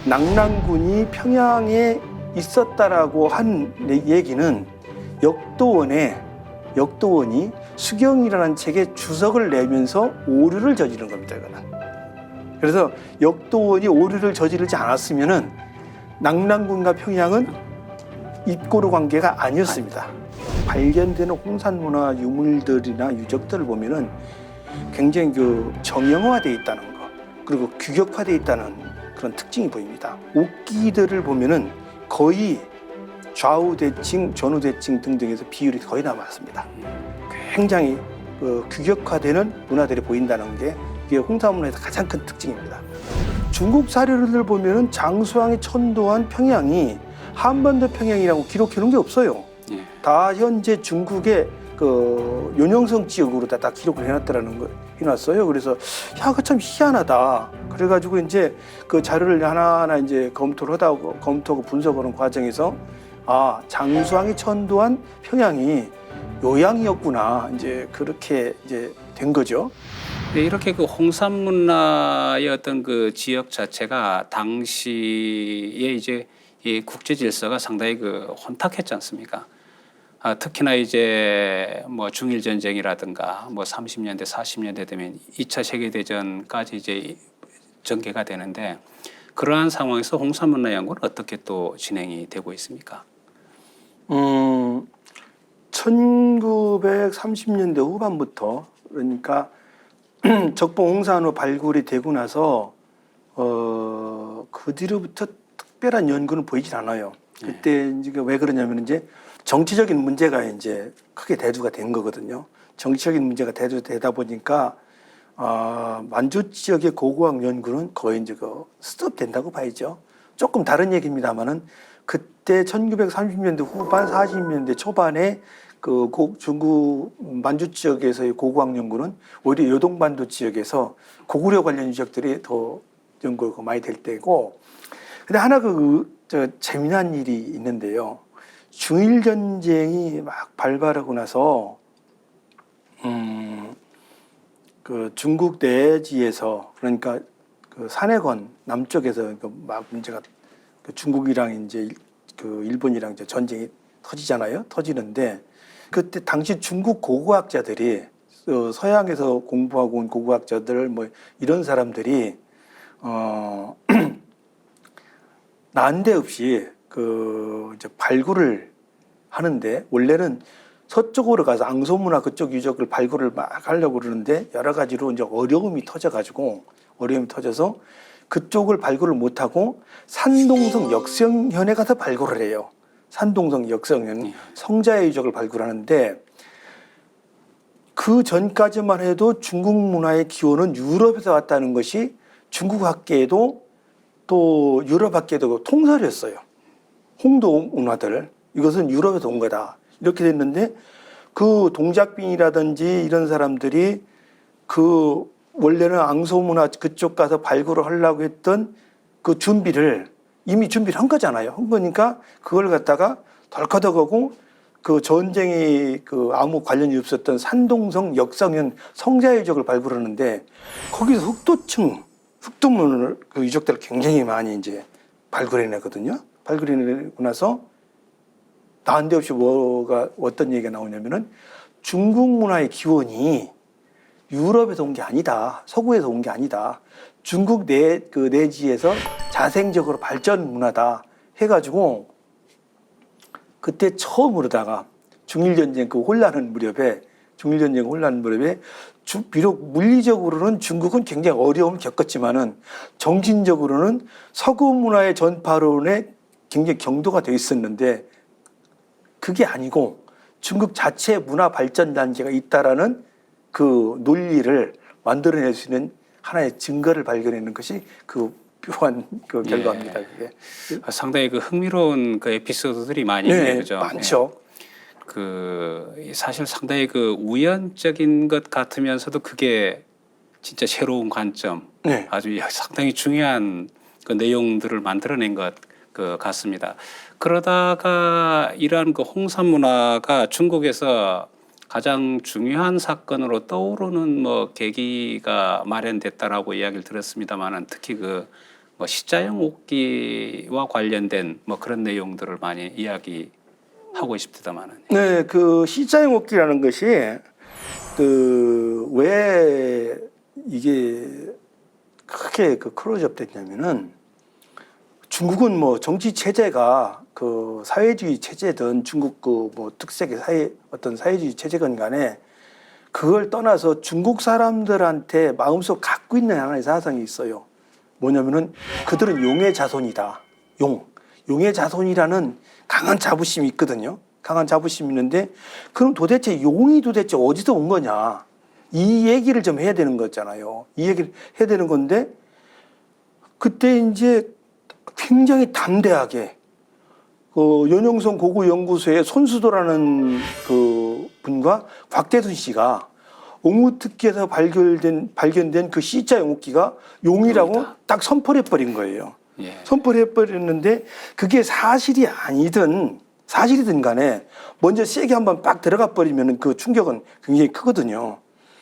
낙랑군이 평양에 있었다라고 한 얘기는 역도원이 수경이라는 책에 주석을 내면서 오류를 저지른 겁니다. 이거는. 그래서 역도원이 오류를 저지르지 않았으면은 낙랑군과 평양은 입고로 관계가 아니었습니다. 발견되는 홍산문화 유물들이나 유적들을 보면은 굉장히 정형화되어 있다는 거, 그리고 규격화되어 있다는 그런 특징이 보입니다. 옥기들을 보면은 거의 좌우 대칭, 전후 대칭 등등에서 비율이 거의 남았습니다. 굉장히 규격화되는 문화들이 보인다는 게 이게 홍산문화에서 가장 큰 특징입니다. 중국 사료를 보면은 장수왕이 천도한 평양이 한반도 평양이라고 기록해 놓은 게 없어요. 다 현재 중국의 요녕성 지역으로 다 기록을 해놨다라는 거 해놨어요. 그래서 그 참 희한하다. 그래가지고 이제 그 자료를 하나하나 이제 검토하고 분석하는 과정에서 장수왕이 천도한 평양이 요양이었구나. 이제 그렇게 이제 된 거죠. 네, 이렇게 그 홍산문화의 어떤 그 지역 자체가 당시에 이제 이 국제 질서가 상당히 혼탁했지 않습니까? 특히나 이제 뭐 중일 전쟁이라든가 뭐 30년대, 40년대 되면 2차 세계 대전까지 이제 전개가 되는데 그러한 상황에서 홍산문화 연구는 어떻게 또 진행이 되고 있습니까? 1930년대 후반부터 그러니까 적봉 홍산호 발굴이 되고 나서 그 뒤로부터 특별한 연구는 보이질 않아요. 그때 이제 왜 그러냐면 이제 정치적인 문제가 이제 크게 대두가 된 거거든요. 정치적인 문제가 대두되다 보니까 만주 지역의 고고학 연구는 거의 이제 스톱된다고 봐야죠. 조금 다른 얘기입니다만은 그때 1930년대 후반, 40년대 초반에 중국 만주 지역에서의 고고학 연구는 오히려 요동반도 지역에서 고구려 관련 유적들이 더 연구가 많이 될 때고, 근데 하나 재미난 일이 있는데요. 중일 전쟁이 막 발발하고 나서 중국 내지에서 그러니까 산해권 남쪽에서 막 문제가 중국이랑 이제 일본이랑 이제 전쟁이 터지는데 그때 당시 중국 고고학자들이 서양에서 공부하고 온 고고학자들 뭐 이런 사람들이 난데없이 이제 발굴을 하는데, 원래는 서쪽으로 가서 앙소문화 그쪽 유적을 발굴을 막 하려고 그러는데 여러 가지로 이제 어려움이 터져서 그쪽을 발굴을 못하고 산동성 역성현에 가서 발굴을 해요. 산동성 역성현 성자의 유적을 발굴하는데, 그 전까지만 해도 중국 문화의 기원은 유럽에서 왔다는 것이 중국 학계에도 또 유럽 학계에도 통설이었어요. 홍도 문화들, 이것은 유럽에서 온 거다. 이렇게 됐는데 동작빈이라든지 이런 사람들이 원래는 앙소문화 그쪽 가서 발굴을 하려고 했던 이미 준비를 한 거잖아요. 한 거니까 그걸 갖다가 덜커덕하고 전쟁이 아무 관련이 없었던 산동성 역성현 성자 유적을 발굴하는데, 거기서 흑도문 유적들을 굉장히 많이 이제 발굴해내거든요. 발굴해내고 나서 난데없이 어떤 얘기가 나오냐면은 중국 문화의 기원이 유럽에서 온 게 아니다. 서구에서 온 게 아니다. 중국 내지에서 자생적으로 발전 문화다 해가지고, 그때 처음으로다가 중일전쟁 혼란한 무렵에 비록 물리적으로는 중국은 굉장히 어려움을 겪었지만은 정신적으로는 서구 문화의 전파론에 굉장히 경도가 되어 있었는데, 그게 아니고 중국 자체 문화 발전 단계가 있다라는 논리를 만들어낼 수 있는 하나의 증거를 발견하는 것이 묘한 결과입니다. 그게. 상당히 흥미로운 에피소드들이 많이 있네요, 그죠? 많죠. 사실 상당히 우연적인 것 같으면서도 그게 진짜 새로운 관점, 아주 상당히 중요한 내용들을 만들어낸 것 같습니다. 그러다가 이러한 홍산 문화가 중국에서 가장 중요한 사건으로 떠오르는 계기가 마련됐다라고 이야기를 들었습니다만은, 특히 뭐 시자형 옥기와 관련된 뭐 그런 내용들을 많이 이야기하고 싶다마는. 네, 그 시자형 옥기라는 것이 그 왜 이게 크게 그 클로즈업 됐냐면은 중국은 뭐 정치 체제가 그 사회주의 체제든 중국 그 뭐 특색의 어떤 사회주의 체제건 간에 그걸 떠나서 중국 사람들한테 마음속 갖고 있는 하나의 사상이 있어요. 뭐냐면은 그들은 용의 자손이다. 용의 자손이라는 강한 자부심이 있거든요. 강한 자부심이 있는데 그럼 도대체 용이 도대체 어디서 온 거냐? 이 얘기를 좀 해야 되는 거잖아요. 이 얘기를 해야 되는 건데 그때 이제 굉장히 담대하게 그 연영선 고구연구소의 손수도라는 그 분과 곽대순 씨가 옥무특기에서 발견된 그 C자 용옥기가 용이라고 용이다. 딱 선포를 해버린 거예요. 예. 선포를 해버렸는데 그게 사실이든 간에 먼저 세게 한번 빡 들어가 버리면 그 충격은 굉장히 크거든요.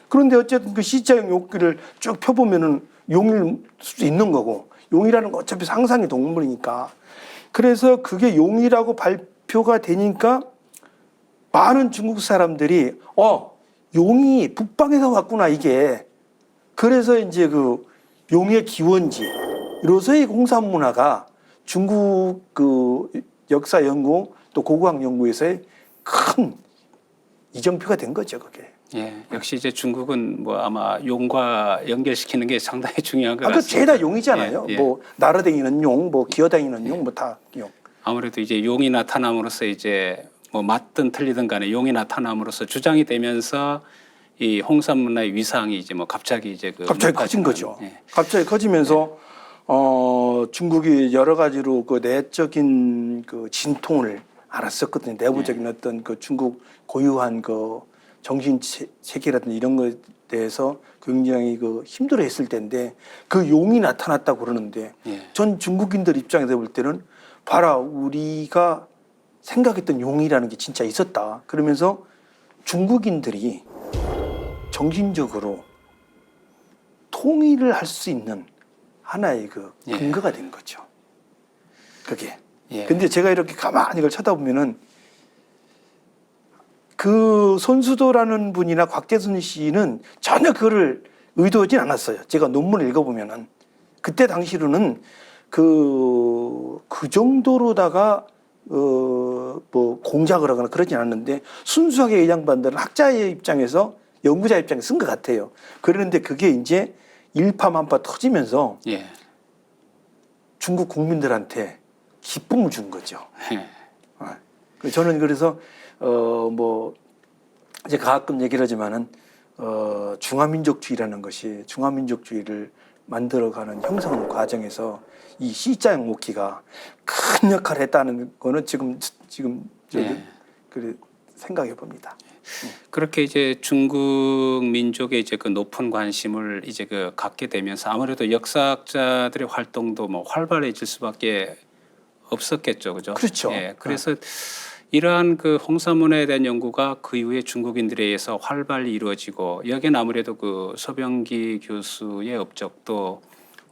그런데 어쨌든 그 C자형 용옥기를 쭉 펴보면은 용일 수도 있는 거고 용이라는 건 어차피 상상의 동물이니까 그래서 그게 용이라고 발표가 되니까 많은 중국 사람들이 용이 북방에서 왔구나 이게 그래서 이제 그 용의 기원지로서의 홍산 문화가 중국 그 역사 연구 또 고고학 연구에서의 큰 이정표가 된 거죠 그게. 예, 역시 이제 중국은 뭐 아마 용과 연결시키는 게 상당히 중요한 것 아까 같습니다. 죄다 용이잖아요. 예, 예. 뭐 나라댕이는 용, 뭐 기어다니는 용, 뭐 다 용. 아무래도 이제 용이 나타남으로써 이제 뭐 맞든 틀리든 간에 용이 나타남으로써 주장이 되면서 이 홍산 문화의 위상이 이제 뭐 갑자기 이제 그 갑자기 커진 높아지는, 거죠. 예. 갑자기 커지면서 중국이 여러 가지로 그 내적인 그 진통을 알았었거든요. 내부적인 어떤 그 중국 고유한 그 정신 체계라든지 이런 것에 대해서 굉장히 그 힘들어했을 때인데 그 용이 나타났다고 그러는데 예. 전 중국인들 입장에서 볼 때는 봐라 우리가 생각했던 용이라는 게 진짜 있었다. 그러면서 중국인들이 정신적으로 통일을 할 수 있는 하나의 그 예. 근거가 된 거죠. 그게. 예. 근데 제가 이렇게 가만히 이걸 쳐다보면은 그 손수도라는 분이나 곽대순 씨는 전혀 그거를 의도하진 않았어요. 제가 논문을 읽어보면은 그때 당시로는 그 정도로다가 뭐 공작을 하거나 그러진 않았는데 순수하게 이 양반들은 학자의 입장에서 연구자 입장에서 쓴 것 같아요. 그러는데 그게 이제 일파만파 터지면서 예. 중국 국민들한테 기쁨을 준 거죠. 예. 저는 그래서 뭐 이제 가끔 얘기를 하지만은 중화민족주의라는 것이 중화민족주의를 만들어가는 형성 과정에서 이 C자형 옥기가 큰 역할을 했다는 거는 지금 예. 그래 생각해 봅니다. 그렇게 이제 중국 민족의 이제 그 높은 관심을 이제 그 갖게 되면서 아무래도 역사학자들의 활동도 뭐 활발해질 수밖에 없었겠죠, 그죠? 그렇죠. 예, 그래서 이러한 그 홍산 문화에 대한 연구가 그 이후에 중국인들에 의해서 활발히 이루어지고 여기는 아무래도 그 소병기 교수의 업적도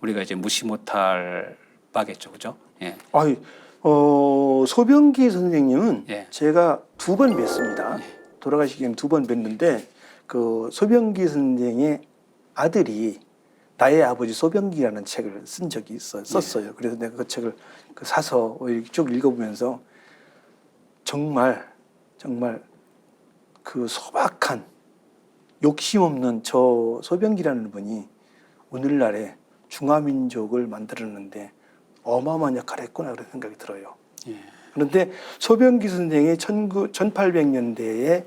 우리가 이제 무시 못할 바겠죠, 그죠? 예. 아이, 소병기 선생님은 예. 제가 2번 뵀습니다. 돌아가시기 전에 2번 뵀는데 그 소병기 선생의 아들이 나의 아버지 소병기라는 책을 쓴 적이 썼어요. 그래서 내가 그 책을 사서 쭉 읽어보면서 정말 그 소박한 욕심 없는 저 소병기라는 분이 오늘날에 중화민족을 만들었는데 어마어마한 역할을 했구나 그런 생각이 들어요. 예. 그런데 소병기 선생이 1800년대에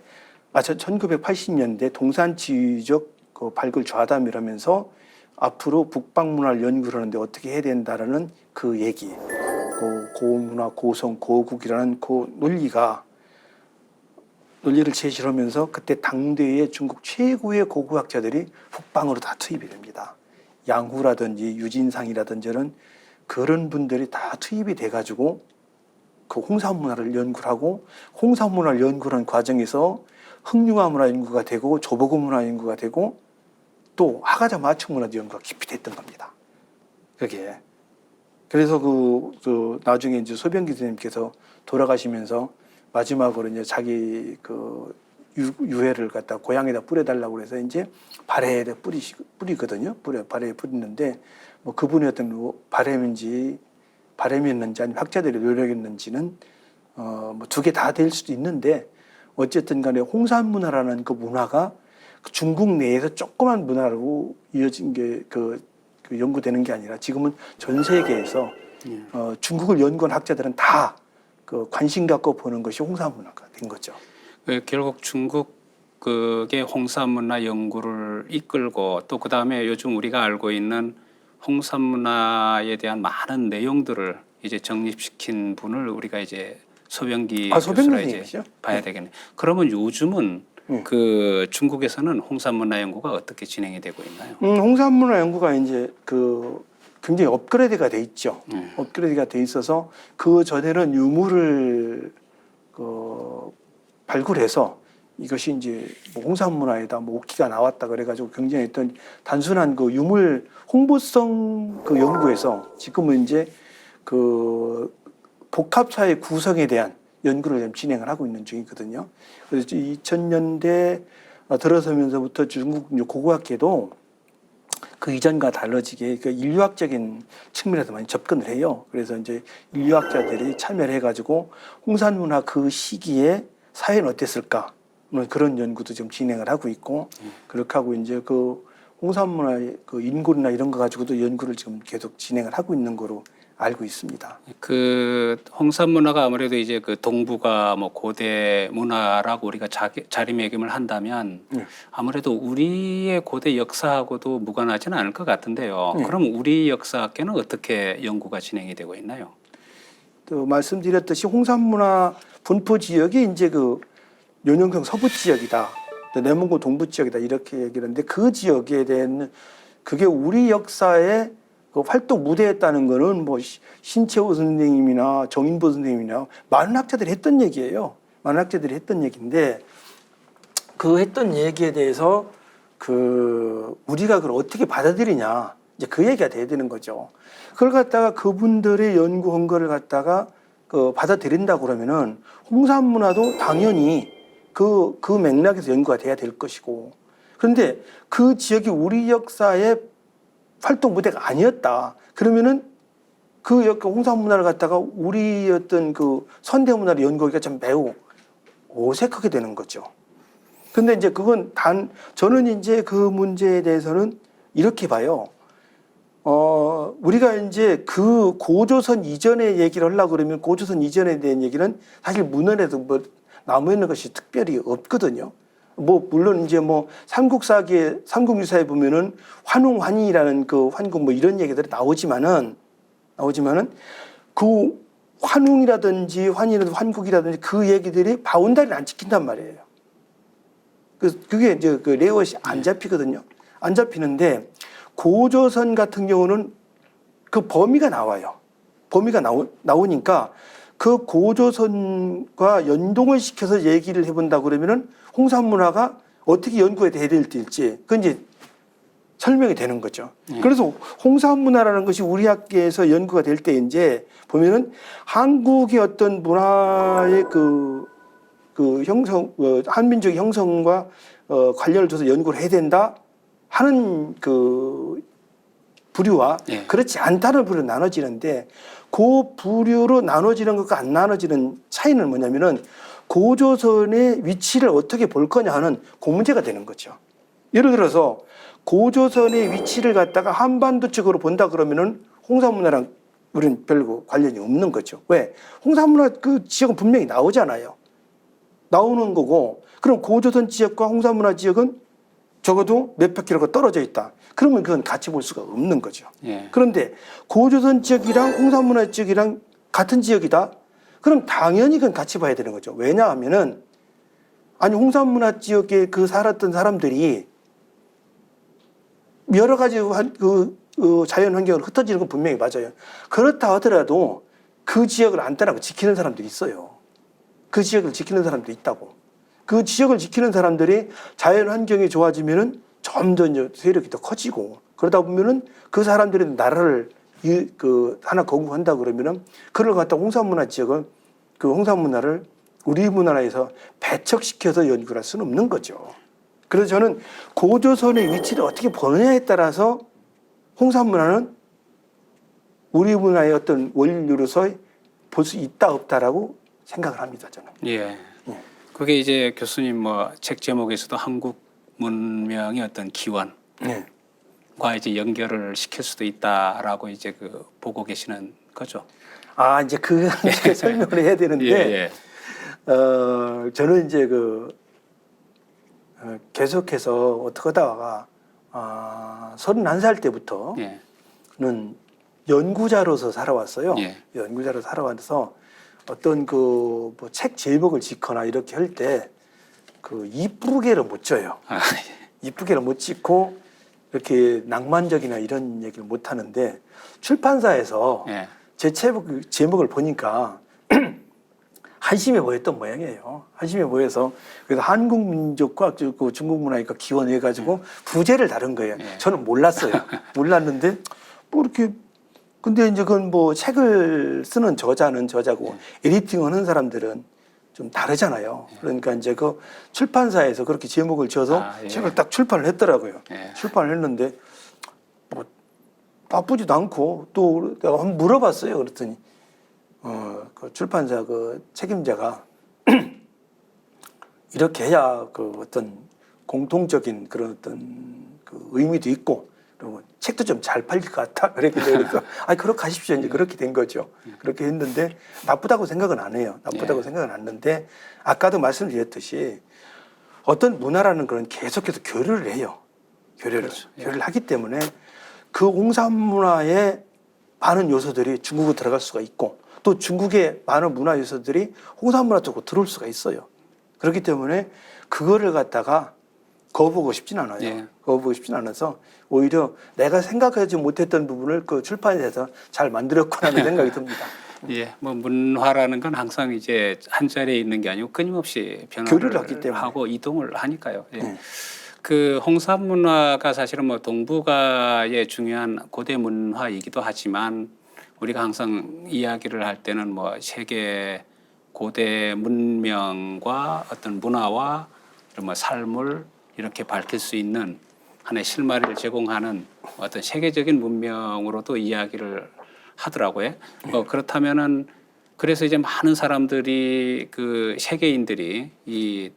1980년대 동산지휘적 그 발굴 좌담이라면서 앞으로 북방문화를 연구를 하는데 어떻게 해야 된다라는 그 얘기, 그 고문화, 고성, 고국이라는 그 논리를 제시를 하면서 그때 당대의 중국 최고의 고고학자들이 북방으로 다 투입이 됩니다. 양후라든지 유진상이라든지 그런 분들이 다 투입이 돼가지고 그 홍산 문화를 연구를 하고 홍산 문화를 연구하는 과정에서 흑융화 문화 연구가 되고 조보고 문화 연구가 되고 또 화가자 마청 문화도 연구가 깊이 됐던 겁니다. 그게 그래서 그 나중에 이제 소변기 선생님께서 돌아가시면서 마지막으로 이제 자기 그 유해를 갖다 고향에다 뿌려달라고 그래서 이제 발에다 뿌리거든요. 발에 뿌리는데 뭐 그분의 어떤 바람이었는지 아니면 학자들의 노력이었는지는 뭐 두 개 다 될 수도 있는데 어쨌든 간에 홍산 문화라는 그 문화가 중국 내에서 조그만 문화로 이어진 게 그 연구되는 게 아니라 지금은 전 세계에서 중국을 연구한 학자들은 다 그 관심 갖고 보는 것이 홍산 문화가 된 거죠. 결국 중국의 홍산 문화 연구를 이끌고 또 그 다음에 요즘 우리가 알고 있는 홍산 문화에 대한 많은 내용들을 이제 정립시킨 분을 우리가 이제 소병기 교수라 이제 봐야 되겠네. 그러면 요즘은 그 중국에서는 홍산 문화 연구가 어떻게 진행이 되고 있나요? 홍산 문화 연구가 이제 그 굉장히 업그레이드가 돼 있죠. 업그레이드가 돼 있어서 그 전에는 유물을 발굴해서 이것이 이제 뭐 홍산 문화에다 뭐 옥기가 나왔다 그래가지고 굉장히 어떤 단순한 그 유물 홍보성 그 연구에서 지금은 이제 그 복합사회 구성에 대한 연구를 좀 진행을 하고 있는 중이거든요. 그래서 2000년대 들어서면서부터 중국 고고학계도 그 이전과 달라지게 그 인류학적인 측면에서 많이 접근을 해요. 그래서 이제 인류학자들이 참여를 해가지고 홍산 문화 그 시기에 사회는 어땠을까? 그런 연구도 좀 진행을 하고 있고 그렇게 하고 이제 그 홍산 문화의 그 인구나 이런 거 가지고도 연구를 지금 계속 진행을 하고 있는 거로 알고 있습니다. 그 홍산 문화가 아무래도 이제 그 동북아 뭐 고대 문화라고 우리가 자리매김을 한다면 아무래도 우리의 고대 역사하고도 무관하지는 않을 것 같은데요. 그럼 우리 역사학계는 어떻게 연구가 진행이 되고 있나요? 또 말씀드렸듯이 홍산 문화 분포 지역이 이제 그 연영성 서부 지역이다, 내몽고 동부 지역이다 이렇게 얘기를 하는데 그 지역에 대한 그게 우리 역사의 그 활동 무대였다는 거는 뭐 신채호 선생님이나 정인보 선생님이나 많은 학자들이 했던 얘기예요. 많은 학자들이 했던 얘기인데 그 했던 얘기에 대해서 그 우리가 그걸 어떻게 받아들이냐 이제 그 얘기가 돼야 되는 거죠. 그걸 갖다가 그분들의 연구 헌거를 갖다가 그 받아들인다고 그러면은 홍산 문화도 당연히 그 맥락에서 연구가 돼야 될 것이고 그런데 그 지역이 우리 역사의 활동 무대가 아니었다. 그러면은 그 홍산 문화를 갖다가 우리 어떤 그 선대 문화를 연구하기가 좀 매우 어색하게 되는 거죠. 근데 이제 그건 저는 이제 그 문제에 대해서는 이렇게 봐요. 우리가 이제 그 고조선 이전의 얘기를 하려고 그러면 고조선 이전에 대한 얘기는 사실 문헌에도 뭐 남아 있는 것이 특별히 없거든요. 뭐 물론 이제 뭐 삼국유사에 보면은 환웅환이라는 그 환궁 뭐 이런 얘기들이 나오지만은 그 환웅이라든지 환이라든지 환국이라든지 그 얘기들이 바운다리를 안 지킨단 말이에요. 그게 이제 그 레이아웃이 안 잡히거든요. 안 잡히는데 고조선 같은 경우는 그 범위가 나와요. 범위가 나오니까 그 고조선과 연동을 시켜서 얘기를 해본다 그러면은 홍산 문화가 어떻게 연구가 돼야 될지 그건 이제 설명이 되는 거죠. 그래서 홍산 문화라는 것이 우리 학계에서 연구가 될 때 이제 보면은 한국의 어떤 문화의 그 형성, 한민족의 형성과 관련을 둬서 연구를 해야 된다 하는 그 부류와 그렇지 않다는 부류로 나눠지는데 그 부류로 나눠지는 것과 안 나눠지는 차이는 뭐냐면은 고조선의 위치를 어떻게 볼 거냐 하는 그 문제가 되는 거죠. 예를 들어서 고조선의 위치를 갖다가 한반도 쪽으로 본다 그러면은 홍산 문화랑 우리는 별로 관련이 없는 거죠. 왜? 홍산 문화 그 지역은 분명히 나오잖아요. 나오는 거고 그럼 고조선 지역과 홍산 문화 지역은 적어도 몇백 킬로가 떨어져 있다. 그러면 그건 같이 볼 수가 없는 거죠. 그런데 고조선 지역이랑 홍산 문화 지역이랑 같은 지역이다. 그럼 당연히 그건 같이 봐야 되는 거죠. 왜냐하면은 아니 홍산 문화 지역에 그 살았던 사람들이 여러 가지 자연 환경을 흩어지는 건 분명히 맞아요. 그렇다 하더라도 그 지역을 안 떠나고 지키는 사람들이 있어요. 그 지역을 지키는 사람도 있다고. 그 지역을 지키는 사람들이 자연 환경이 좋아지면은 점점 세력이 더 커지고 그러다 보면은 그 사람들이 나라를 하나 거부한다 그러면은 그걸 갖다 홍산문화 지역은 그 홍산문화를 우리 문화에서 배척시켜서 연구를 할 수는 없는 거죠. 그래서 저는 고조선의 위치를 어떻게 보느냐에 따라서 홍산문화는 우리 문화의 어떤 원류로서 볼 수 있다 없다라고 생각을 합니다. 저는. 예. 그게 이제 교수님 뭐 책 제목에서도 한국 문명의 어떤 기원과 네. 이제 연결을 시킬 수도 있다라고 이제 그 보고 계시는 거죠. 아 이제 그 설명을 해야 되는데 예, 저는 이제 계속해서 어떻게 하다가 31살 때부터는 예. 연구자로서 살아왔어요. 예. 연구자로 살아와서 어떤 뭐 책 제목을 짓거나 이렇게 할 때 이쁘게를 못 져요. 아, 이쁘게를 못 짓고 이렇게 낭만적이나 이런 얘기를 못 하는데 출판사에서 예. 제 제목을 보니까 한심해 보였던 모양이에요. 한심해 보여서 그래서 한국 민족과 그 중국 문화니까 기원해 가지고 부제를 다룬 거예요. 예. 저는 몰랐어요. 몰랐는데 뭐 이렇게 근데 이제 그건 뭐 책을 쓰는 저자는 저자고 에디팅하는 사람들은 좀 다르잖아요. 그러니까 이제 그 출판사에서 그렇게 제목을 지어서 예. 책을 딱 출판을 했더라고요. 예. 출판을 했는데 뭐 바쁘지도 않고 또 내가 한번 물어봤어요. 그랬더니 그 출판사 그 책임자가 이렇게 해야 그 어떤 공통적인 그런 어떤 그 의미도 있고 그리고 책도 좀 잘 팔릴 것 같아. 그래서 그렇게 하십시오. 이제 그렇게 된 거죠. 그렇게 했는데 나쁘다고 생각은 안 해요. 나쁘다고 생각은 안 하는데 아까도 말씀드렸듯이 어떤 문화라는 건 계속해서 교류를 해요. 교류를 하기 때문에 그 홍산 문화의 많은 요소들이 중국으로 들어갈 수가 있고 또 중국의 많은 문화 요소들이 홍산 문화 쪽으로 들어올 수가 있어요. 그렇기 때문에 그거를 갖다가 거부하고 싶진 않아요. 예. 거부하고 싶진 않아서 오히려 내가 생각하지 못했던 부분을 그 출판에서 잘 만들었구나라는 생각이 듭니다. 예, 뭐 문화라는 건 항상 이제 한 자리에 있는 게 아니고 끊임없이 교류를 변화를 하기 때문에. 하고 이동을 하니까요. 예. 그 홍산 문화가 사실은 뭐 동북아의 중요한 고대 문화이기도 하지만 우리가 항상 이야기를 할 때는 뭐 세계 고대 문명과 어떤 문화와 이런 뭐 삶을 이렇게 밝힐 수 있는 하나의 실마리를 제공하는 어떤 세계적인 문명으로도 이야기를 하더라고요. 그렇다면은 그래서 이제 많은 사람들이 그 세계인들이 이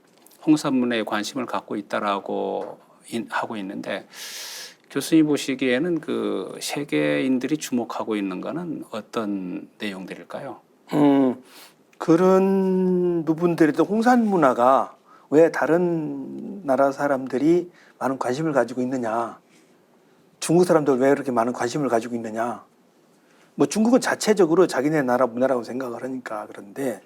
홍산 문화에 관심을 갖고 있다라고 하고 있는데 교수님 보시기에는 그 세계인들이 주목하고 있는 거는 어떤 내용들일까요? 그런 부분들에도 홍산 문화가 왜 다른 나라 사람들이 많은 관심을 가지고 있느냐? 중국 사람들 왜 이렇게 많은 관심을 가지고 있느냐? 뭐 중국은 자체적으로 자기네 나라 문화라고 생각을 하니까 그런데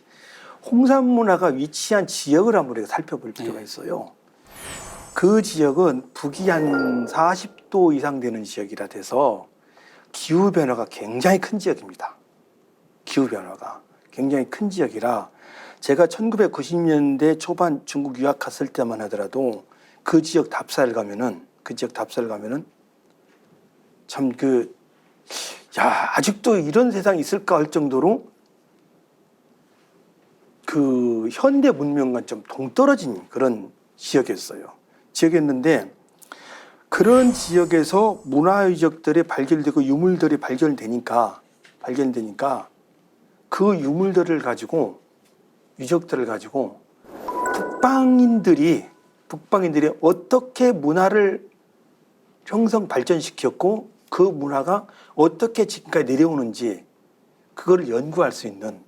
홍산 문화가 위치한 지역을 한번 우리가 살펴볼 필요가 있어요. 그 지역은 북위 한 40도 이상 되는 지역이라 돼서 기후 변화가 굉장히 큰 지역입니다. 기후 변화가 굉장히 큰 지역이라 제가 1990년대 초반 중국 유학 갔을 때만 하더라도 그 지역 답사를 가면은 참 아직도 이런 세상이 있을까 할 정도로 그 현대 문명과 좀 동떨어진 그런 지역이었는데 그런 지역에서 문화 유적들이 발견되고 유물들이 발견되니까 그 유물들을 가지고 유적들을 가지고 북방인들이 어떻게 문화를 형성 발전시켰고 그 문화가 어떻게 지금까지 내려오는지 그걸 연구할 수 있는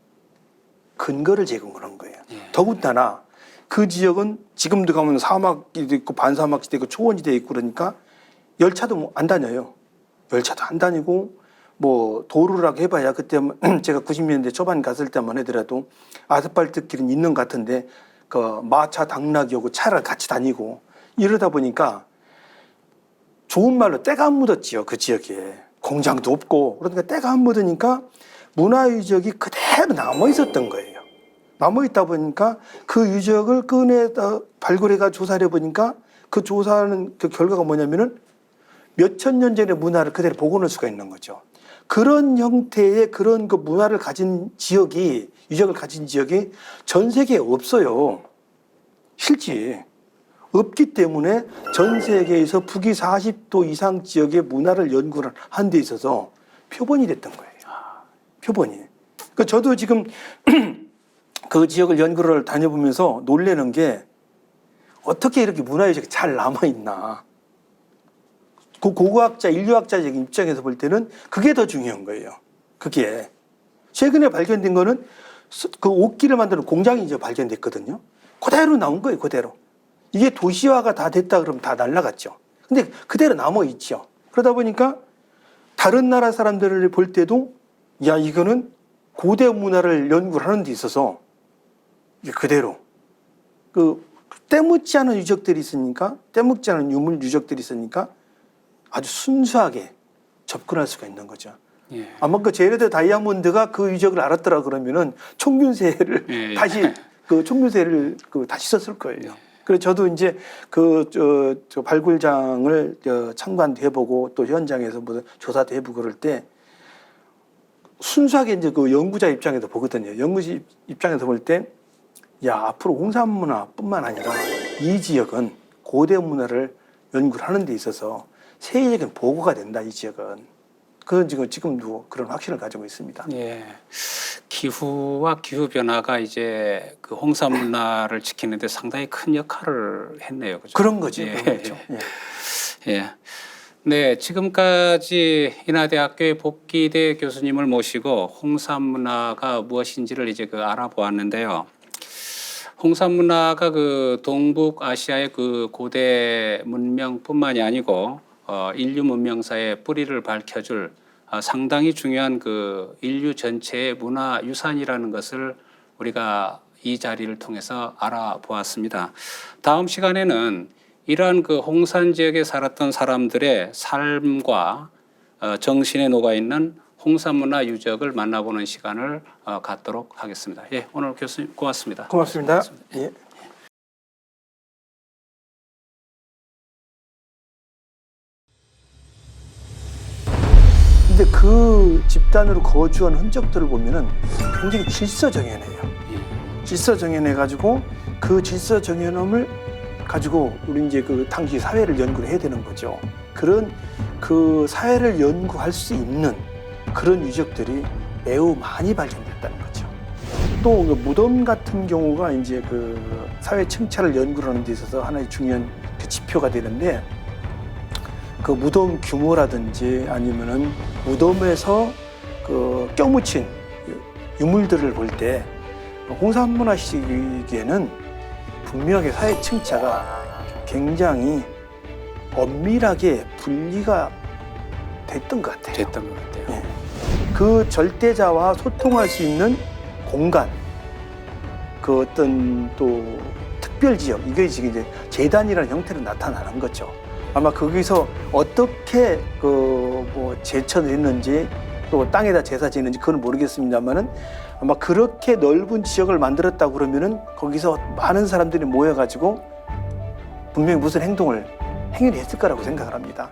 근거를 제공하는 거예요. 더군다나 그 지역은 지금도 가면 사막지대 있고 반사막지대 있고 초원지대 있고 그러니까 열차도 안 다녀요. 열차도 안 다니고 뭐 도로라고 해봐야 그때 제가 90년대 초반 갔을 때만 하더라도 아스팔트 길은 있는 것 같은데 그 마차 당락이 오고 차를 같이 다니고 이러다 보니까 좋은 말로 때가 안 묻었지요. 그 지역에 공장도 없고 그러니까 때가 안 묻으니까 문화유적이 그대로 남아 있었던 거예요. 남아 있다 보니까 그 유적을 꺼내다 발굴해가 조사를 해보니까 그 조사하는 그 결과가 뭐냐면은 몇천 년 전의 문화를 그대로 복원할 수가 있는 거죠. 그런 형태의 그런 그 문화를 가진 지역이, 유적을 가진 지역이 전 세계에 없어요. 실제 없기 때문에 전 세계에서 북위 40도 이상 지역의 문화를 연구를 하는 데 있어서 표본이 됐던 거예요. 표본이. 그 저도 지금 그 지역을 연구를 다녀보면서 놀라는 게 어떻게 이렇게 문화유적이 잘 남아있나. 그 고고학자, 인류학자적인 입장에서 볼 때는 그게 더 중요한 거예요. 그게. 최근에 발견된 거는 그 옷기를 만드는 공장이 이제 발견됐거든요. 그대로 나온 거예요, 그대로. 이게 도시화가 다 됐다 그러면 다 날라갔죠. 근데 그대로 남아있죠. 그러다 보니까 다른 나라 사람들을 볼 때도 야, 이거는 고대 문화를 연구를 하는 데 있어서 이게 그대로 그 때묻지 않은 유적들이 있으니까, 때묻지 않은 유물 유적들이 있으니까 아주 순수하게 접근할 수가 있는 거죠. 예. 아마 그 제레드 다이아몬드가 그 유적을 알았더라 그러면은 총균세를 예. 다시 그 총균세를 그 다시 썼을 거예요. 그래서 저도 이제 저 발굴장을 참관도 해보고 또 현장에서 무슨 조사도 해보고 그럴 때 순수하게 이제 그 연구자 입장에서 보거든요. 연구자 입장에서 볼 때 야, 앞으로 홍산 문화뿐만 아니라 이 지역은 고대 문화를 연구를 하는 데 있어서 세계적인 보고가 된다, 이 지역은. 그건 지금도 그런 확신을 가지고 있습니다. 예. 기후와 기후 변화가 이제 그 홍산 문화를 지키는데 상당히 큰 역할을 했네요. 그죠? 그런 거죠. 예. 그런 거죠. 예. 예. 네, 지금까지 인하대학교의 복기대 교수님을 모시고 홍산 문화가 무엇인지를 이제 알아보았는데요. 홍산 문화가 그 동북아시아의 그 고대 문명뿐만이 아니고 인류 문명사의 뿌리를 밝혀줄 상당히 중요한 그 인류 전체의 문화 유산이라는 것을 우리가 이 자리를 통해서 알아보았습니다. 다음 시간에는 이러한 그 홍산 지역에 살았던 사람들의 삶과 정신에 녹아 있는 홍산 문화 유적을 만나보는 시간을 갖도록 하겠습니다. 예, 오늘 교수님 고맙습니다. 고맙습니다. 예. 근데 그 집단으로 거주한 흔적들을 보면은 굉장히 질서정연해요. 질서정연해 가지고 그 질서정연함을 가지고 우리 이제 그 당시 사회를 연구를 해야 되는 거죠. 그런 그 사회를 연구할 수 있는 그런 유적들이 매우 많이 발견됐다는 거죠. 또 그 무덤 같은 경우가 이제 그 사회 청찰을 연구하는 데 있어서 하나의 중요한 그 지표가 되는데 그 무덤 규모라든지 아니면은 무덤에서 그 껴묻힌 유물들을 볼 때 홍산 문화 시기에는 분명하게 사회 층차가 굉장히 엄밀하게 분리가 됐던 것 같아요. 됐던 것 같아요. 네. 그 절대자와 소통할 수 있는 공간, 그 어떤 또 특별 지역, 이게 지금 이제 재단이라는 형태로 나타나는 거죠. 아마 거기서 어떻게 뭐 제천을 했는지 또 땅에다 제사 지는지 그건 모르겠습니다만은 아마 그렇게 넓은 지역을 만들었다고 그러면은 거기서 많은 사람들이 모여가지고 분명히 무슨 행위를 했을 거라고 생각을 합니다.